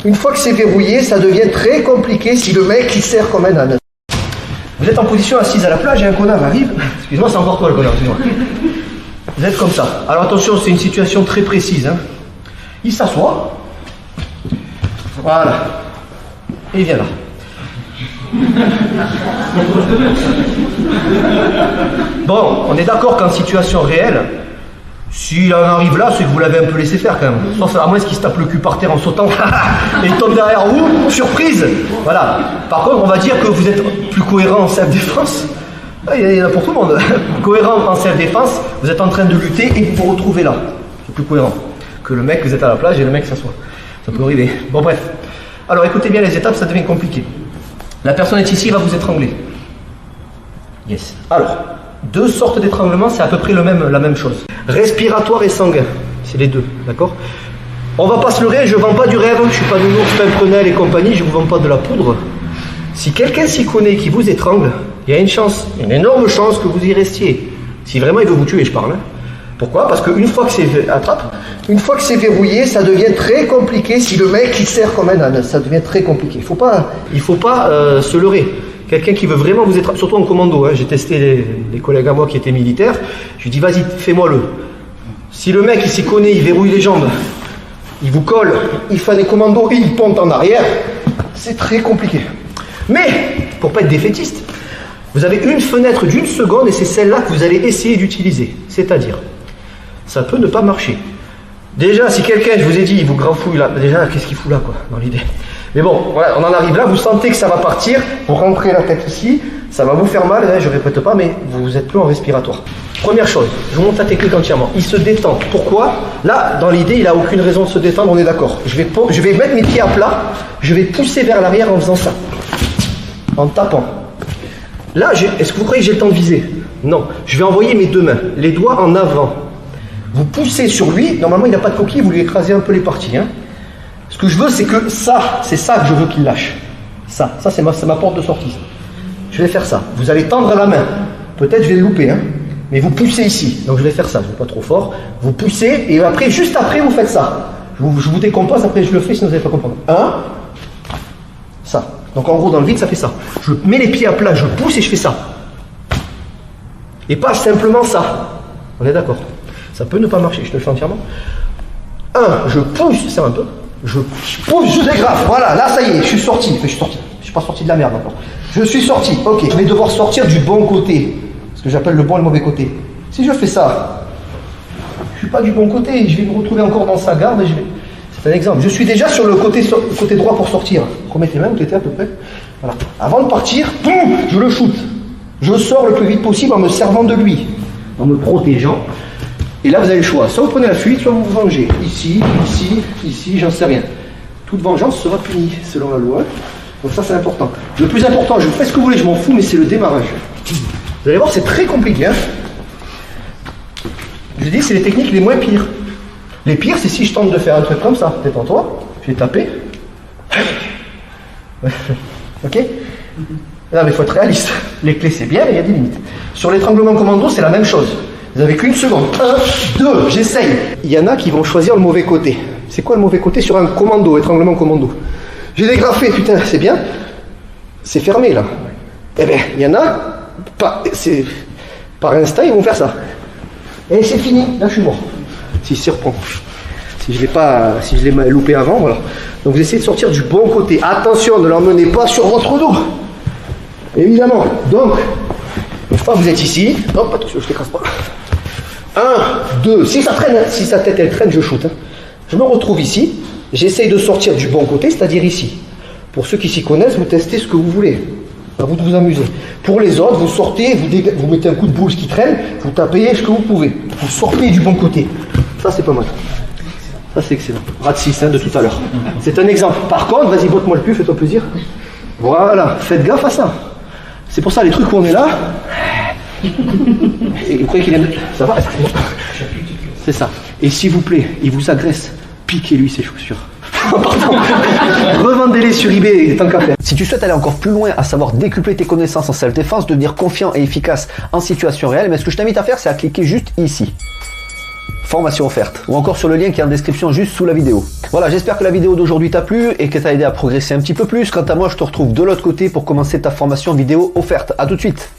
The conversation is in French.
Une fois que c'est verrouillé, ça devient très compliqué si le mec il serre comme un âne. Vous êtes en position assise à la plage et un connard arrive. Excuse-moi, c'est encore toi le connard, excuse-moi. Vous êtes comme ça. Alors attention, c'est une situation très précise. Hein. Il s'assoit. Voilà. Et il vient là. Bon, on est d'accord qu'en situation réelle, s'il en arrive là, c'est que vous l'avez un peu laissé faire quand même. Sauf à moins qu'il se tape le cul par terre en sautant et il tombe derrière vous, surprise. Voilà. Par contre, on va dire que vous êtes plus cohérent en self-défense. Il y en a pour tout le monde. Cohérent en self-défense, vous êtes en train de lutter et vous vous retrouvez là. C'est plus cohérent que le mec, vous êtes à la plage et le mec s'assoit. Ça peut arriver. Bon, bref. Alors écoutez bien les étapes, ça devient compliqué. La personne est ici, il va vous étrangler. Yes. Alors, deux sortes d'étranglement, c'est à peu près la même chose. Respiratoire et sanguin, c'est les deux, d'accord? On va pas se leurrer, je vends pas du rêve, je suis pas nounours, Pimprenel et compagnie, je vous vends pas de la poudre. Si quelqu'un s'y connaît qui vous étrangle, il y a une chance, une énorme chance que vous y restiez. Si vraiment il veut vous tuer, je parle. Hein. Pourquoi? Parce qu'une fois que c'est une fois que c'est verrouillé, ça devient très compliqué si le mec il serre comme un âne, ça devient très compliqué. Il faut pas se leurrer. Quelqu'un qui veut vraiment vous étrangler, surtout en commando, hein. J'ai testé des collègues à moi qui étaient militaires, je lui dis vas-y, fais-moi-le. Si le mec il s'y connaît, il verrouille les jambes, il vous colle, il fait des commandos et il ponte en arrière, c'est très compliqué. Mais, pour pas être défaitiste, vous avez une fenêtre d'une seconde et c'est celle-là que vous allez essayer d'utiliser. C'est-à-dire, ça peut ne pas marcher. Déjà, si quelqu'un, je vous ai dit, il vous grafouille là, déjà, qu'est-ce qu'il fout là, quoi, dans l'idée? Mais bon, voilà, on en arrive là, vous sentez que ça va partir, vous rentrez la tête ici, ça va vous faire mal, hein, je répète pas, mais vous êtes plus en respiratoire. Première chose, je vous montre la technique entièrement. Il se détend. Pourquoi? Là, dans l'idée, il n'a aucune raison de se détendre, on est d'accord. Je vais mettre mes pieds à plat, je vais pousser vers l'arrière en faisant ça. En tapant. Là, est-ce que vous croyez que j'ai le temps de viser? Non. Je vais envoyer mes deux mains, les doigts en avant. Vous poussez sur lui, normalement il n'a pas de coquille, vous lui écrasez un peu les parties. Hein. Ce que je veux, c'est que ça, c'est ça que je veux qu'il lâche. Ça c'est ma porte de sortie. Je vais faire ça. Vous allez tendre la main. Peut-être je vais le louper, hein. Mais vous poussez ici. Donc je vais faire ça, je ne vais pas trop fort. Vous poussez, et après, juste après, vous faites ça. Je vous décompose, après je le fais, sinon vous n'allez pas comprendre. Ça. Donc en gros, dans le vide, ça fait ça. Je mets les pieds à plat, je pousse et je fais ça. Et pas simplement ça. On est d'accord? Ça peut ne pas marcher, je te le fais entièrement. Je pousse, ça un peu. Je pousse, je dégrafe. Voilà, là ça y est, je suis sorti. Je suis pas sorti de la merde encore. Je suis sorti. Ok, je vais devoir sortir du bon côté. Ce que j'appelle le bon et le mauvais côté. Si je fais ça, je suis pas du bon côté. Je vais me retrouver encore dans sa garde. C'est un exemple. Je suis déjà sur le côté droit pour sortir. Remettez les mains, vous étiez à peu près. Voilà. Avant de partir, boum, je le shoot. Je sors le plus vite possible en me servant de lui, en me protégeant. Et là, vous avez le choix. Soit vous prenez la fuite, soit vous vous vengez. Ici, j'en sais rien. Toute vengeance sera punie, selon la loi. Donc ça, c'est important. Le plus important, je fais ce que vous voulez, je m'en fous, mais c'est le démarrage. Vous allez voir, c'est très compliqué. Hein. Je dis, c'est les techniques les moins pires. Les pires, c'est si je tente de faire un truc comme ça. Détends-toi, je vais taper. Ok? Non, mais il faut être réaliste. Les clés, c'est bien, mais il y a des limites. Sur l'étranglement commando, c'est la même chose. Vous n'avez qu'une seconde. 1, 2, j'essaye. Il y en a qui vont choisir le mauvais côté. C'est quoi le mauvais côté sur un commando, étranglement commando? J'ai dégrafé, putain, c'est bien. C'est fermé, là. Eh bien, il y en a, par instinct, ils vont faire ça. Et c'est fini, là je suis mort. S'il se reprend. Si je l'ai loupé avant, voilà. Donc vous essayez de sortir du bon côté. Attention, ne l'emmenez pas sur votre dos. Évidemment. Donc, une fois que vous êtes ici, hop, attention, je ne t'écrase pas. 1, 2, si ça traîne, si sa tête elle traîne, je shoot. Hein. Je me retrouve ici, j'essaye de sortir du bon côté, c'est-à-dire ici. Pour ceux qui s'y connaissent, vous testez ce que vous voulez. À vous de vous amuser. Pour les autres, vous sortez, vous mettez un coup de boule qui traîne, vous tapez ce que vous pouvez. Vous sortez du bon côté. Ça, c'est pas mal. Ça, c'est excellent. Rat 6 de tout à l'heure. C'est un exemple. Par contre, vas-y, botte-moi le cul, fais-toi plaisir. Voilà, faites gaffe à ça. C'est pour ça, les trucs où on est là. Et vous croyez qu'il aime. Ça va? C'est ça. Et s'il vous plaît, il vous agresse, piquez-lui ses chaussures. Pardon. Revendez-les sur eBay, tant qu'à faire. Si tu souhaites aller encore plus loin, à savoir décupler tes connaissances en self-défense, devenir confiant et efficace en situation réelle, mais ce que je t'invite à faire, c'est à cliquer juste ici. formation offerte, ou encore sur le lien qui est en description juste sous la vidéo. Voilà, j'espère que la vidéo d'aujourd'hui t'a plu et que t'a aidé à progresser un petit peu plus. Quant à moi, je te retrouve de l'autre côté pour commencer ta formation vidéo offerte. À tout de suite.